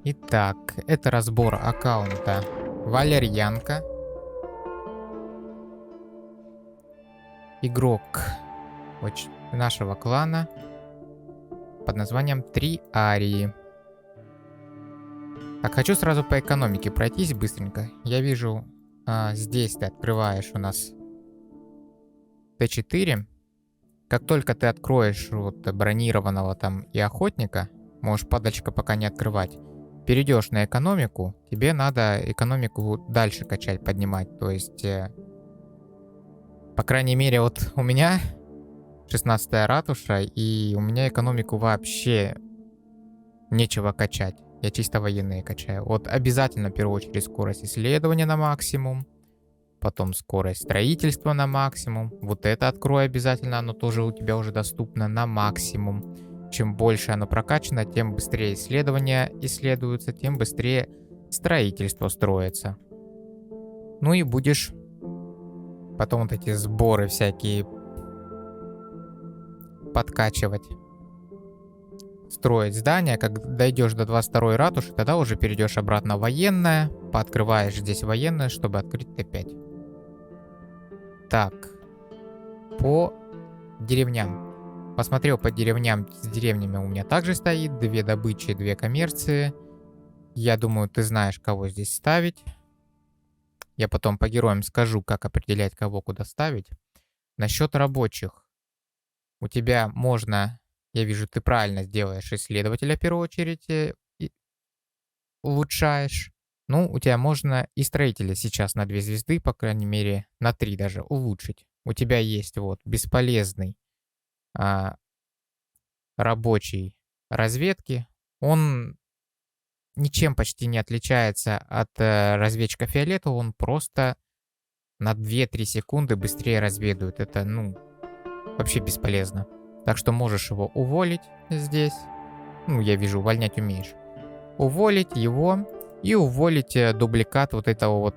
Итак, это разбор аккаунта Валерьянка. Игрок нашего клана под названием 3 Арии. Так, хочу сразу по экономике пройтись быстренько. Я вижу, здесь ты открываешь у нас Т4. Как только ты откроешь вот бронированного там и охотника, можешь падальщика пока не открывать, перейдешь на экономику, тебе надо экономику дальше качать, поднимать. То есть, по крайней мере, вот у меня 16-я ратуша, и у меня экономику вообще нечего качать. Я чисто военные качаю. Вот обязательно в первую очередь скорость исследования на максимум. Потом скорость строительства на максимум. Вот это открой обязательно, оно тоже у тебя уже доступно на максимум. Чем больше оно прокачано, тем быстрее исследования исследуются, тем быстрее строительство строится. Ну и будешь потом вот эти сборы всякие подкачивать. Строить здания. Как дойдешь до 22-й ратуши, тогда уже перейдешь обратно в военное. Пооткрываешь здесь военное, чтобы открыть Т5. Так. По деревням. Посмотрел по деревням. С деревнями у меня также стоит. 2 добычи, 2 коммерции. Я думаю, ты знаешь, кого здесь ставить. Я потом по героям скажу, как определять, кого куда ставить. Насчет рабочих. У тебя можно... Я вижу, ты правильно сделаешь исследователя в первую очередь и улучшаешь. Ну, у тебя можно и строителя сейчас на 2 звезды, по крайней мере, на 3 даже улучшить. У тебя есть вот бесполезный рабочий разведки. Он ничем почти не отличается от разведчика фиолетового. Он просто на 2-3 секунды быстрее разведывает. Это, ну, вообще бесполезно. Так что можешь его уволить здесь. Ну, я вижу, увольнять умеешь. Уволить его и уволить дубликат вот этого вот,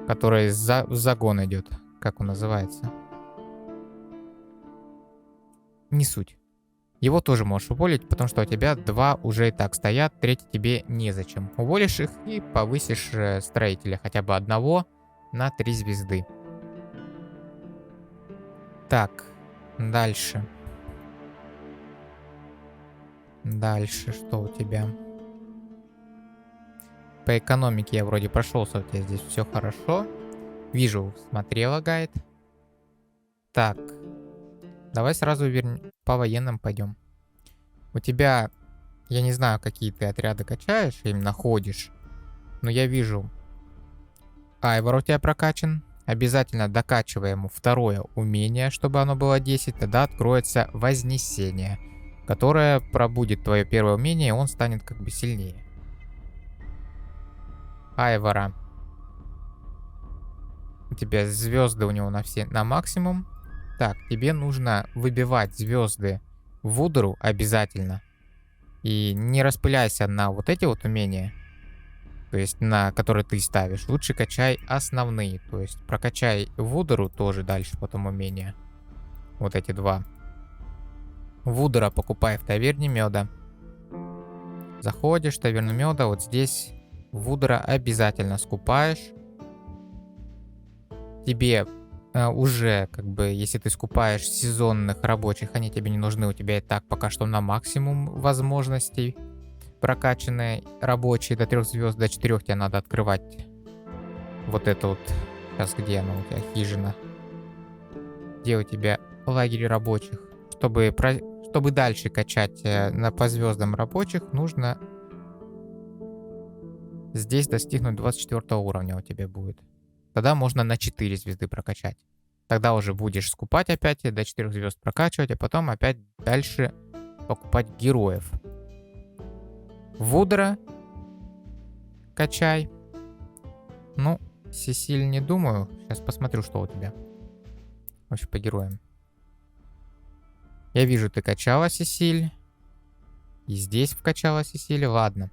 который в загон идет. Как он называется? Не суть. Его тоже можешь уволить, потому что у тебя 2 уже и так стоят, 3 тебе незачем. Уволишь их и повысишь строителя хотя бы 1 на 3 звезды. Так, дальше. Дальше что у тебя? По экономике я вроде прошелся, у тебя здесь все хорошо. Вижу, смотрела гайд. Так, давай сразу по военным пойдем. У тебя, я не знаю, какие ты отряды качаешь, именно ходишь, но я вижу, Айвор у тебя прокачан. Обязательно докачивай ему 2-е умение, чтобы оно было 10, тогда откроется Вознесение, которое пробудит твое 1-е умение, и он станет как бы сильнее. Айвора. У тебя звезды у него на максимум. Так, тебе нужно выбивать звезды Вудеру обязательно. И не распыляйся на вот эти вот умения, то есть на которые ты ставишь. Лучше качай основные, то есть прокачай Вудеру тоже дальше потом умения. Вот эти 2. Вудера покупай в таверне меда. Заходишь в таверну меда, вот здесь Вудера обязательно скупаешь. Тебе уже, как бы, если ты скупаешь сезонных рабочих, они тебе не нужны, у тебя и так пока что на максимум возможностей прокачанные рабочие до 3 звезд, до 4 тебе надо открывать. Вот это вот, сейчас где она у тебя, хижина? Где у тебя лагерь рабочих? Чтобы дальше качать по звездам рабочих, нужно здесь достигнуть 24 уровня у тебя будет. Тогда можно на 4 звезды прокачать. Тогда уже будешь скупать опять, до 4 звезд прокачивать, а потом опять дальше покупать героев. Вудера качай. Ну, Сесиль не думаю. Сейчас посмотрю, что у тебя. Вообще по героям. Я вижу, ты качала Сесиль. И здесь вкачала Сесиль. Ладно.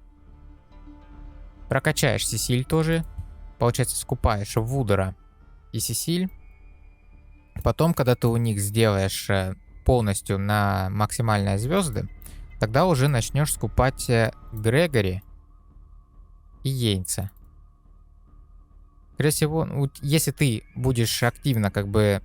Прокачаешь Сесиль тоже. Получается, скупаешь Вудера и Сесиль. Потом, когда ты у них сделаешь полностью на максимальные звезды, тогда уже начнешь скупать Грегори и Йенса. Скорее всего, если ты будешь активно как бы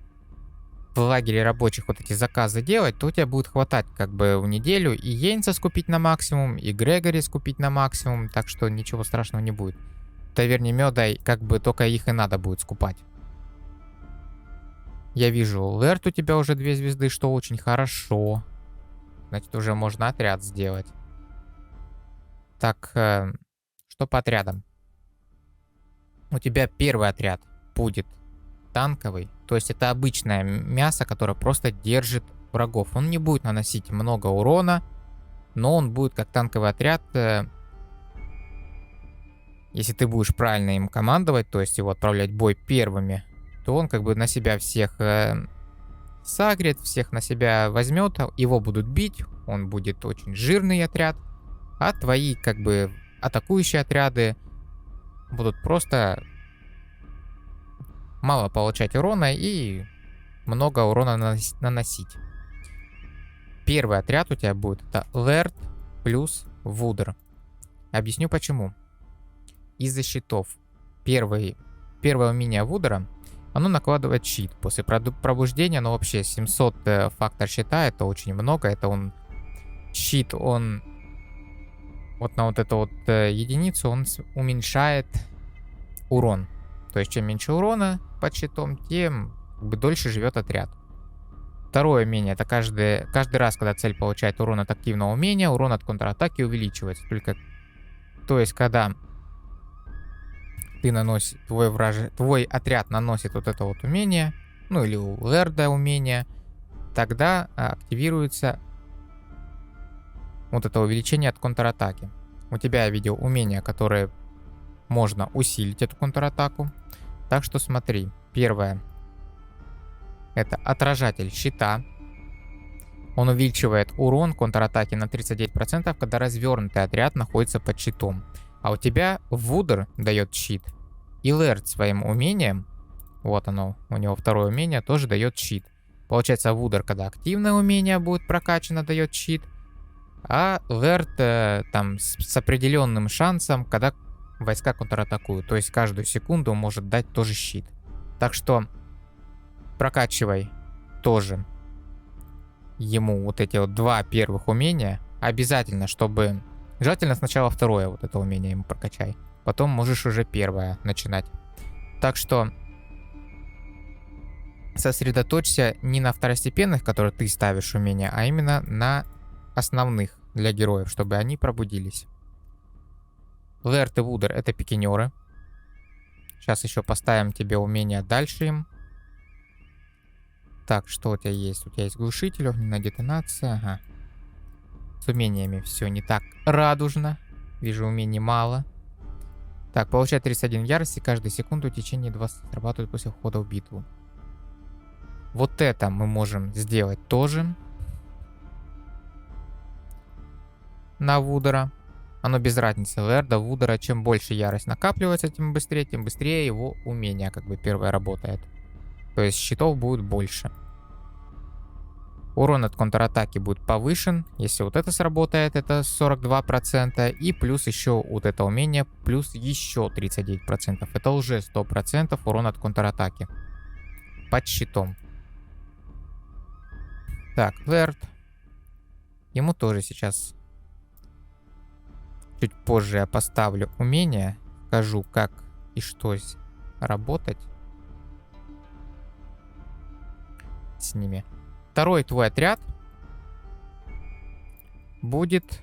в лагере рабочих вот эти заказы делать, то у тебя будет хватать как бы в неделю и Йенса скупить на максимум, и Грегори скупить на максимум, так что ничего страшного не будет. В таверне меда как бы только их и надо будет скупать. Я вижу, Лерт у тебя уже 2 звезды, что очень хорошо. Значит, уже можно отряд сделать. Так, что по отрядам? У тебя первый отряд будет танковый. То есть это обычное мясо, которое просто держит врагов. Он не будет наносить много урона, но он будет как танковый отряд. Если ты будешь правильно им командовать, то есть его отправлять в бой первыми, то он как бы на себя всех сагрит, всех на себя возьмет, его будут бить, он будет очень жирный отряд, а твои как бы атакующие отряды будут просто мало получать урона и много урона наносить. Первый отряд у тебя будет это Лерт плюс Вудер. Объясню почему. Из-за щитов. Первое умение Вудера, оно накладывает щит. После пробуждения, ну вообще 700 фактор щита, это очень много. Это он щит, он вот на вот эту вот единицу, он уменьшает урон. То есть чем меньше урона под щитом, тем как бы дольше живет отряд. Второе умение, это каждый раз, когда цель получает урон от активного умения, урон от контратаки увеличивается. То есть, когда ты наносишь, твой отряд наносит вот это вот умение, ну или у Лерда умение, тогда активируется вот это увеличение от контратаки. У тебя я видел умения, которые можно усилить эту контратаку. Так что смотри, первое. Это отражатель щита. Он увеличивает урон контратаки на 39%, когда развернутый отряд находится под щитом. А у тебя Вудер дает щит. И Лерт своим умением, вот оно, у него второе умение, тоже дает щит. Получается, Вудер, когда активное умение будет прокачано, дает щит. А Лерт там с определенным шансом, когда войска контратакуют. То есть каждую секунду он может дать тоже щит. Так что прокачивай тоже ему вот эти вот 2 первых умения. Обязательно, чтобы... Желательно сначала второе вот это умение ему прокачай. Потом можешь уже первое начинать. Так что сосредоточься не на второстепенных, которые ты ставишь умения, а именно на основных для героев, чтобы они пробудились. Лерт и Вудер — это пикинеры. Сейчас еще поставим тебе умения дальше им. Так, что у тебя есть? У тебя есть глушитель, огненная детонация. Ага. С умениями все не так радужно. Вижу, умений мало. Так, получает 31 ярости. Каждую секунду в течение 20 срабатывает после входа в битву. Вот это мы можем сделать тоже. На Вудера. Оно без разницы. Лерда, Вудера. Чем больше ярость накапливается, тем быстрее его умение как бы первое работает. То есть щитов будет больше. Урон от контратаки будет повышен. Если вот это сработает, это 42%. И плюс еще вот это умение, плюс еще 39%. Это уже 100% урон от контратаки. Под щитом. Так, Лерт. Ему тоже сейчас... Чуть позже я поставлю умение. Скажу, как и что работать с ними. Второй твой отряд будет...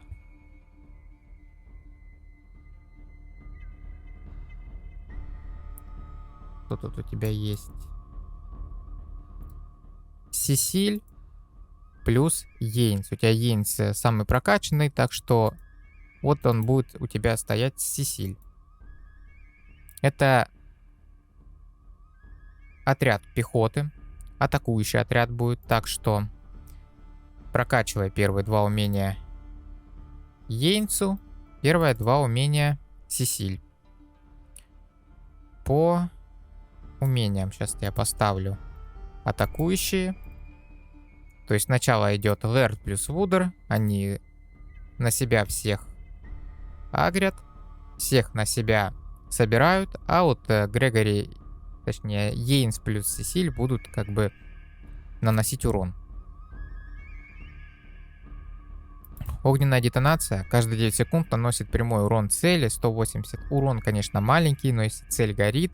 Что тут у тебя есть? Сесиль плюс Йенс. У тебя Йенс самый прокачанный, так что вот он будет у тебя стоять Сесиль. Это отряд пехоты. Атакующий отряд будет, так что прокачивай первые 2 умения Йенсу, первые 2 умения Сесиль. По умениям сейчас я поставлю атакующие. То есть сначала идет Лерт плюс Вудер, они на себя всех агрят, всех на себя собирают, а вот Грегори, точнее Йейнс плюс Сесиль будут как бы наносить урон. Огненная детонация каждые 9 секунд наносит прямой урон цели, 180. Урон, конечно, маленький, но если цель горит,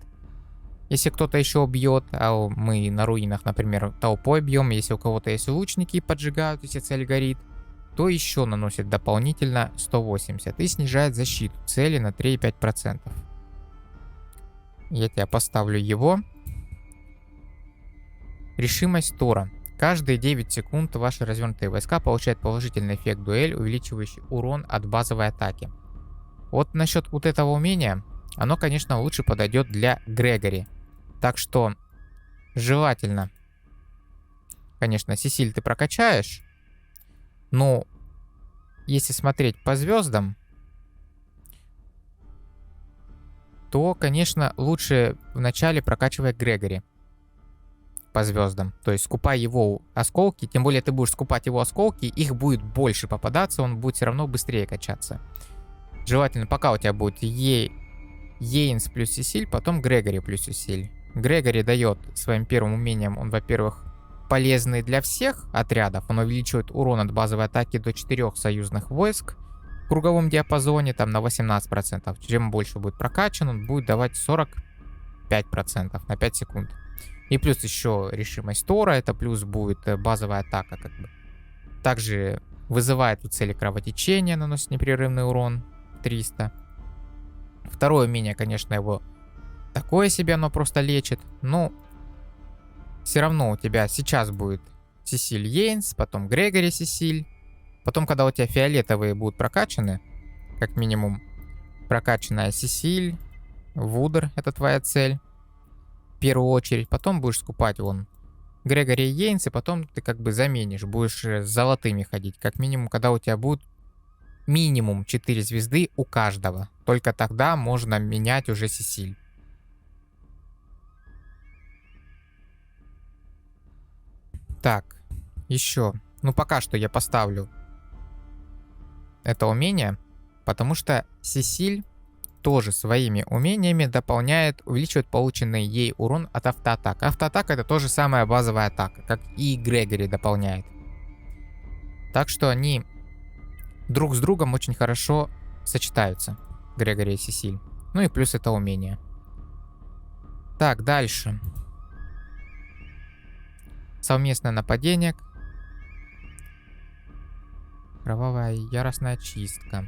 если кто-то еще бьет, а мы на руинах, например, толпой бьем, если у кого-то есть лучники и поджигают, если цель горит, то еще наносит дополнительно 180 и снижает защиту цели на 3,5%. Я тебя поставлю его. Решимость Тора. Каждые 9 секунд ваши развернутые войска получают положительный эффект дуэль, увеличивающий урон от базовой атаки. Вот насчет вот этого умения, оно, конечно, лучше подойдет для Грегори. Так что желательно, конечно, Сесиль ты прокачаешь, но если смотреть по звездам, то, конечно, лучше вначале прокачивать Грегори по звездам. То есть скупай его осколки, тем более ты будешь скупать его осколки, их будет больше попадаться, он будет все равно быстрее качаться. Желательно, пока у тебя будет Йейнс плюс Сесиль, потом Грегори плюс Сесиль. Грегори дает своим первым умением, он, во-первых, полезный для всех отрядов, он увеличивает урон от базовой атаки до 4 союзных войск в круговом диапазоне, там на 18%. Чем больше будет прокачан, он будет давать 45% на 5 секунд. И плюс еще решимость Тора, это плюс будет базовая атака, как бы. Также вызывает у цели кровотечение, наносит непрерывный урон 300. Второе умение, конечно, его такое себе, оно просто лечит, но все равно у тебя сейчас будет Сесиль Йейнс, потом Грегори Сесиль, потом, когда у тебя фиолетовые будут прокачаны, как минимум прокачанная Сесиль, Вудер, это твоя цель, в первую очередь, потом будешь скупать вон Грегори и Йейнс, и потом ты как бы заменишь, будешь с золотыми ходить, как минимум, когда у тебя будет минимум 4 звезды у каждого, только тогда можно менять уже Сесиль. Так, еще. Ну, пока что я поставлю это умение, потому что Сесиль тоже своими умениями дополняет, увеличивает полученный ей урон от автоатак. Автоатака это тоже самая базовая атака, как и Грегори дополняет. Так что они друг с другом очень хорошо сочетаются, Грегори и Сесиль. Ну и плюс это умение. Так, дальше. Совместное нападение. Кровавая яростная чистка.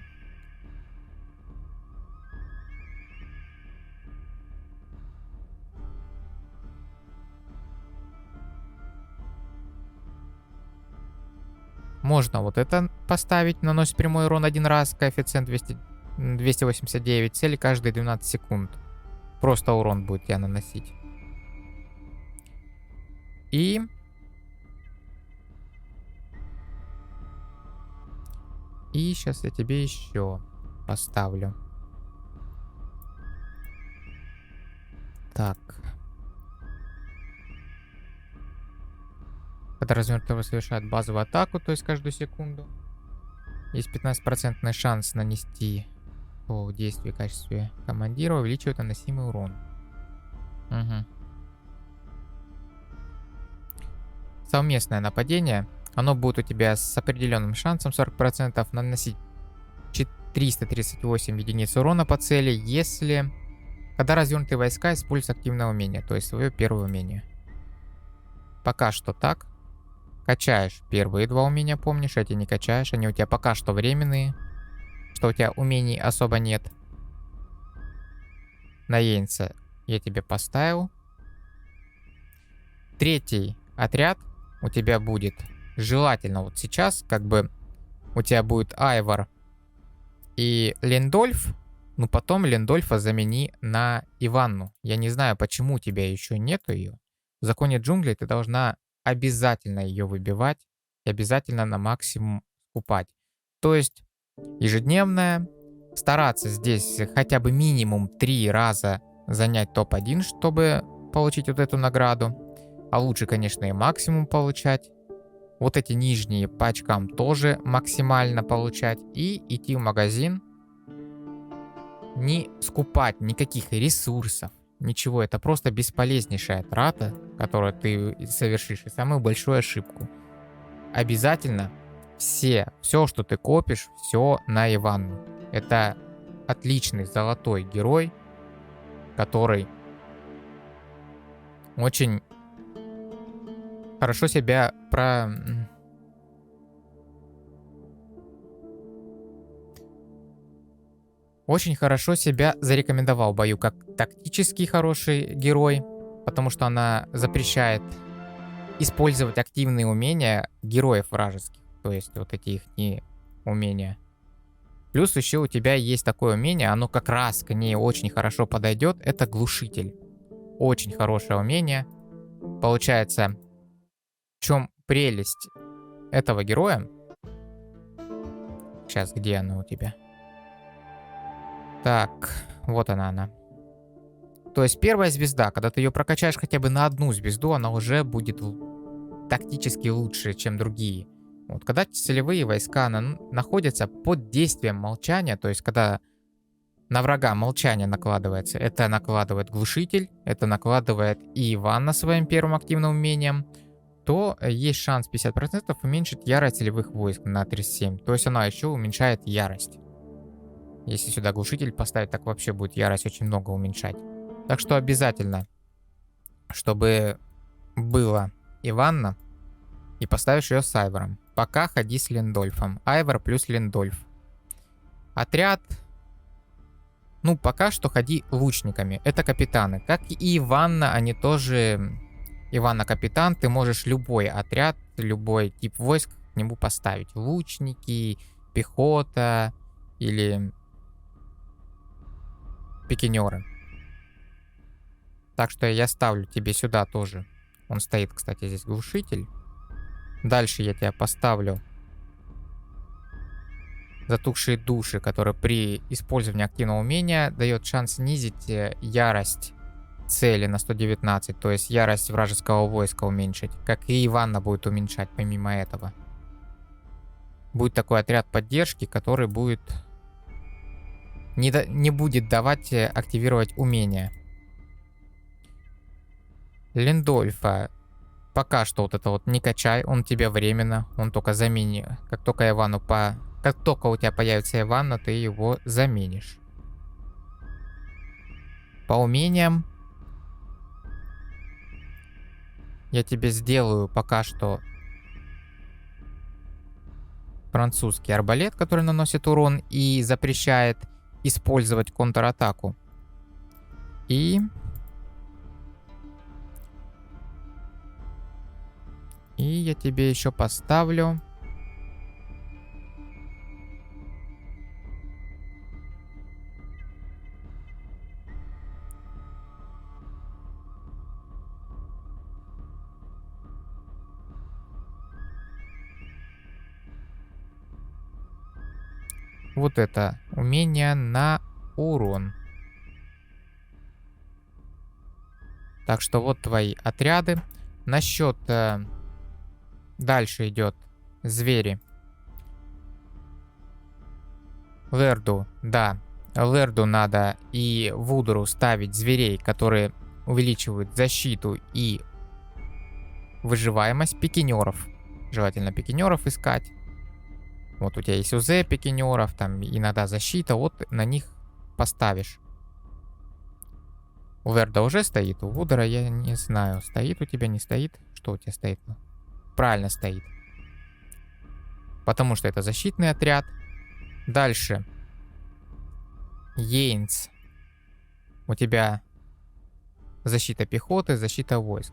Можно вот это поставить. Наносит прямой урон один раз. Коэффициент 289. Цели каждые 12 секунд. Просто урон будет я наносить. И сейчас я тебе еще поставлю. Так. Когда развернутый совершает базовую атаку, то есть каждую секунду, есть 15% шанс нанести по действию в качестве командира, увеличивает наносимый урон. Угу. Совместное нападение. Оно будет у тебя с определенным шансом 40% наносить 338 единиц урона по цели, если когда развернутые войска используют активное умение, то есть свое первое умение. Пока что так. Качаешь первые два умения, помнишь, эти не качаешь, они у тебя пока что временные, что у тебя умений особо нет. На Йейнса я тебе поставил. Третий отряд у тебя будет желательно вот сейчас, как бы у тебя будет Айвор и Линдольф, но потом Линдольфа замени на Иванну. Я не знаю, почему у тебя еще нету ее. В законе джунглей ты должна обязательно ее выбивать и обязательно на максимум скупать. То есть ежедневная, стараться здесь хотя бы минимум 3 раза занять топ-1, чтобы получить вот эту награду. А лучше, конечно, и максимум получать. Вот эти нижние по очкам тоже максимально получать. И идти в магазин. Не скупать никаких ресурсов. Ничего. Это просто бесполезнейшая трата, которую ты совершишь. И самую большую ошибку. Обязательно все, что ты копишь, все на Иванну. Это отличный золотой герой, который очень хорошо себя очень хорошо себя зарекомендовал в бою как тактический хороший герой, потому что она запрещает использовать активные умения героев вражеских, то есть вот эти их не умения. Плюс еще у тебя есть такое умение, оно как раз к ней очень хорошо подойдет, это глушитель. Очень хорошее умение. Получается, в чем прелесть этого героя? Сейчас, где она у тебя? Так, вот она. То есть первая звезда, когда ты ее прокачаешь хотя бы на одну звезду, она уже будет тактически лучше, чем другие. Вот когда целевые войска находятся под действием молчания, то есть когда на врага молчание накладывается, это накладывает глушитель, это накладывает и Иванна своим первым активным умением, то есть шанс 50% уменьшить ярость целевых войск на 37. То есть она еще уменьшает ярость. Если сюда глушитель поставить, так вообще будет ярость очень много уменьшать. Так что обязательно, чтобы было Иванна, и поставишь ее с Айвором. Пока ходи с Линдольфом. Айвор плюс Линдольф. Отряд. Ну, пока что ходи лучниками. Это капитаны. Как и Иванна, они тоже... Иванна капитан. Ты можешь любой отряд, любой тип войск к нему поставить. Лучники, пехота или пикинеры. Так что я ставлю тебе сюда тоже. Он стоит, кстати, здесь глушитель. Дальше я тебя поставлю затухшие души, которые при использовании активного умения дает шанс снизить ярость цели на 119, то есть ярость вражеского войска уменьшить, как и Иванна будет уменьшать помимо этого. Будет такой отряд поддержки, который будет не будет давать активировать умения. Линдольфа пока что вот это вот не качай, он тебе временно, он только замени. Как только у тебя появится Иванна, ты его заменишь. По умениям я тебе сделаю пока что французский арбалет, который наносит урон и запрещает использовать контратаку. И я тебе еще поставлю вот это умение на урон. Так что вот твои отряды. Насчет дальше идет звери. Лерду, да. Лерду надо и Вудеру ставить зверей, которые увеличивают защиту и выживаемость пикинеров. Желательно пикинеров искать. Вот у тебя есть УЗ пикинеров, там иногда защита, вот на них поставишь. У Лерда уже стоит, у Вудера я не знаю, стоит у тебя, не стоит. Что у тебя стоит? Правильно стоит. Потому что это защитный отряд. Дальше. Йейнс. У тебя защита пехоты, защита войск.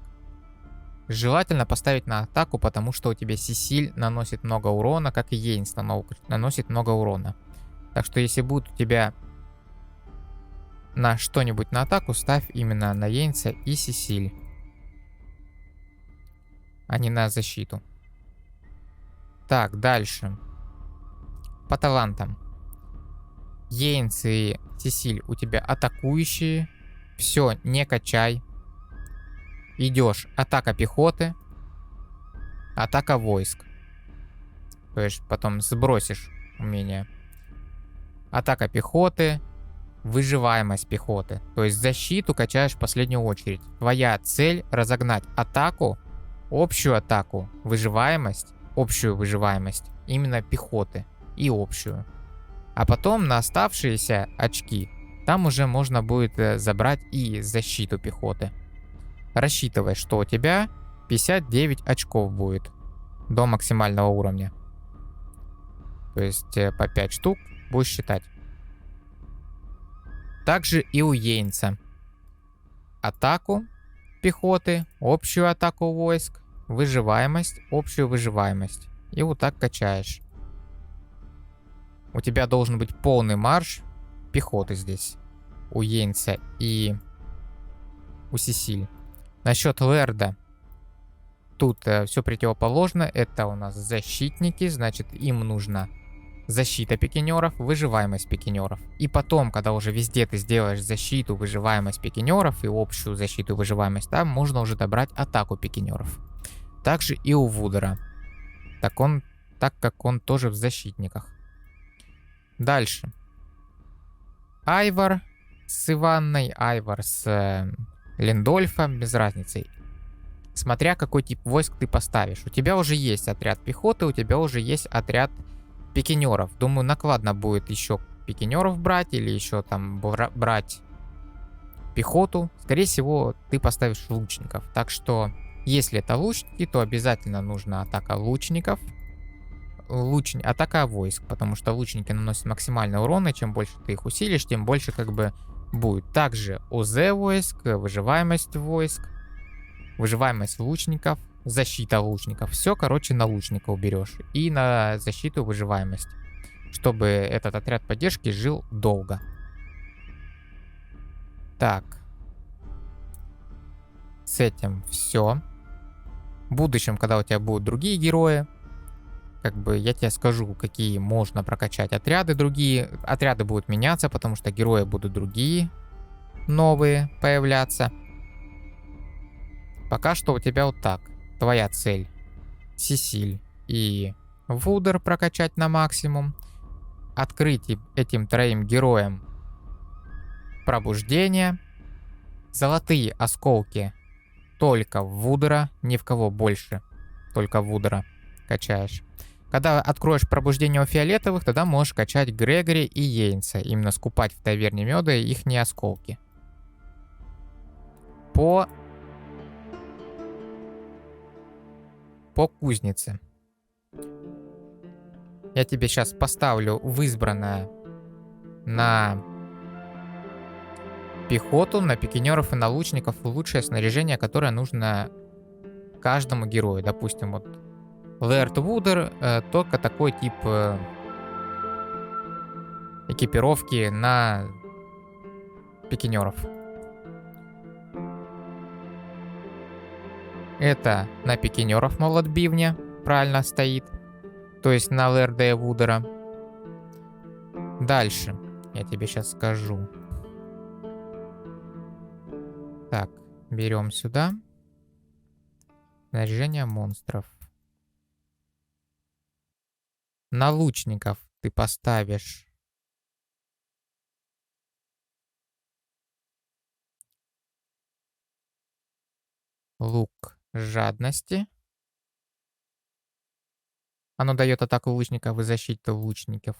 Желательно поставить на атаку, потому что у тебя Сесиль наносит много урона, как и Йейнс наносит много урона. Так что если будет у тебя на что-нибудь на атаку, ставь именно на Йейнса и Сесиль, а не на защиту. Так, дальше. По талантам. Йейнс и Сесиль у тебя атакующие. Все, не качай. Идешь атака пехоты. Атака войск. То есть потом сбросишь умение. Атака пехоты. Выживаемость пехоты. То есть защиту качаешь в последнюю очередь. Твоя цель разогнать атаку, общую атаку, общую выживаемость именно пехоты и общую. А потом на оставшиеся очки там уже можно будет забрать и защиту пехоты. Рассчитывай, что у тебя 59 очков будет до максимального уровня. То есть по 5 штук будешь считать. Также и у Йенса. Атаку пехоты, общую атаку войск, выживаемость, общую выживаемость. И вот так качаешь. У тебя должен быть полный марш пехоты здесь. У Йенса и у Сесиль. Насчет Лерда. Тут все противоположно. Это у нас защитники, значит им нужна защита пикинеров, выживаемость пикинеров. И потом, когда уже везде ты сделаешь защиту, выживаемость пикинеров и общую защиту и выживаемость, там можно уже добрать атаку пикинеров. Также и у Вудера. Так как он тоже в защитниках. Дальше. Айвар с Иванной, Айвар с Линдольфом, без разницы. Смотря какой тип войск ты поставишь. У тебя уже есть отряд пехоты, у тебя уже есть отряд пикинеров. Думаю, накладно будет еще пикинеров брать или еще там брать пехоту. Скорее всего, ты поставишь лучников. Так что, если это лучники, то обязательно нужна атака лучников. Атака войск, потому что лучники наносят максимальный урон, и чем больше ты их усилишь, тем больше как бы будет. Также ОЗ войск, выживаемость войск, выживаемость лучников, защита лучников. Все, короче, на лучника уберешь. И на защиту выживаемость. Чтобы этот отряд поддержки жил долго. Так. С этим все. В будущем, когда у тебя будут другие герои, как бы я тебе скажу, какие можно прокачать отряды. Другие отряды будут меняться, потому что герои будут другие, новые появляться. Пока что у тебя вот так. Твоя цель Сесиль и Вудер прокачать на максимум. Открыть этим троим героям пробуждение. Золотые осколки только в Вудера, ни в кого больше. Только Вудера качаешь. Когда откроешь пробуждение у фиолетовых, тогда можешь качать Грегори и Йенса. Именно скупать в таверне меда их не осколки. По кузнице. Я тебе сейчас поставлю в избранное на пехоту, на пикинеров и на лучников лучшее снаряжение, которое нужно каждому герою. Допустим, вот Лэрд Вудер, только такой тип экипировки на пикинеров. Это на пикинеров молот бивня правильно стоит. То есть на Лэрда и Вудера. Дальше. Я тебе сейчас скажу. Так, берем сюда. Снаряжение монстров. На лучников ты поставишь лук жадности. Оно дает атаку лучников и защиту лучников.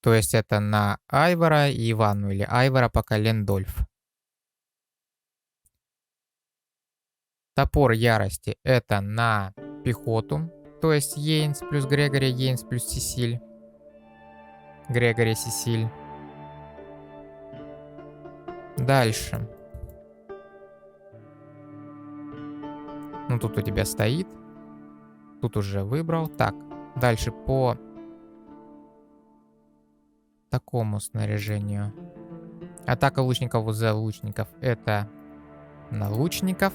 То есть это на Айвара и Ивану, или Айвара пока Лендольф. Топор ярости это на пехоту. То есть Йенс плюс Грегори, Йенс плюс Сесиль. Грегори, Сесиль. Дальше. Ну тут у тебя стоит. Тут уже выбрал. Так, дальше по такому снаряжению. Атака лучников УЗ лучников это на лучников.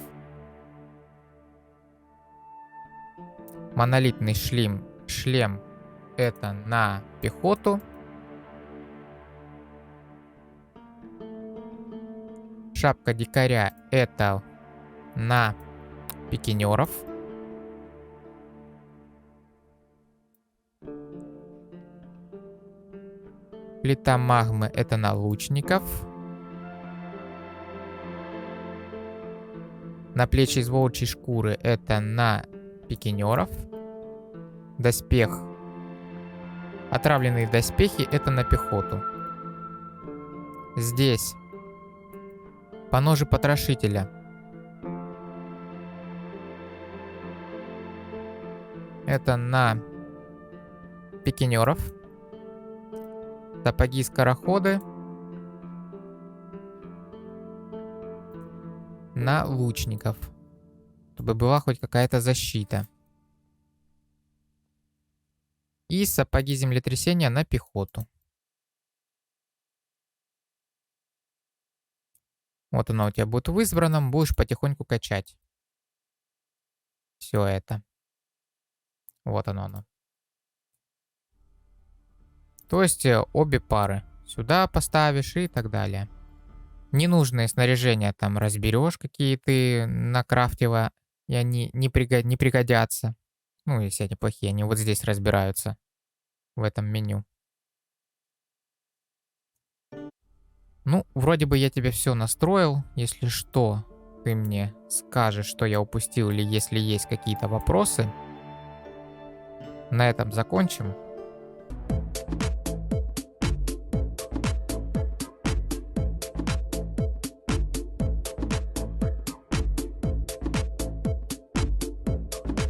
Монолитный шлем это на пехоту. Шапка дикаря это на пикинеров. Плита магмы — это на лучников. Наплечье из волчьей шкуры — это на пикинеров. Доспех. Отравленные доспехи — это на пехоту. Здесь поножи потрошителя. Это на пикинеров. Сапоги-скороходы на лучников, чтобы была хоть какая-то защита. И сапоги землетрясения на пехоту. Вот оно у тебя будет в избранном, будешь потихоньку качать. Все это. Вот оно. То есть обе пары. Сюда поставишь и так далее. Ненужные снаряжения там разберешь, какие ты накрафтила, и они не пригодятся. Ну, если они плохие, они вот здесь разбираются. В этом меню. Ну, вроде бы я тебе все настроил. Если что, ты мне скажешь, что я упустил, или если есть какие-то вопросы. На этом закончим.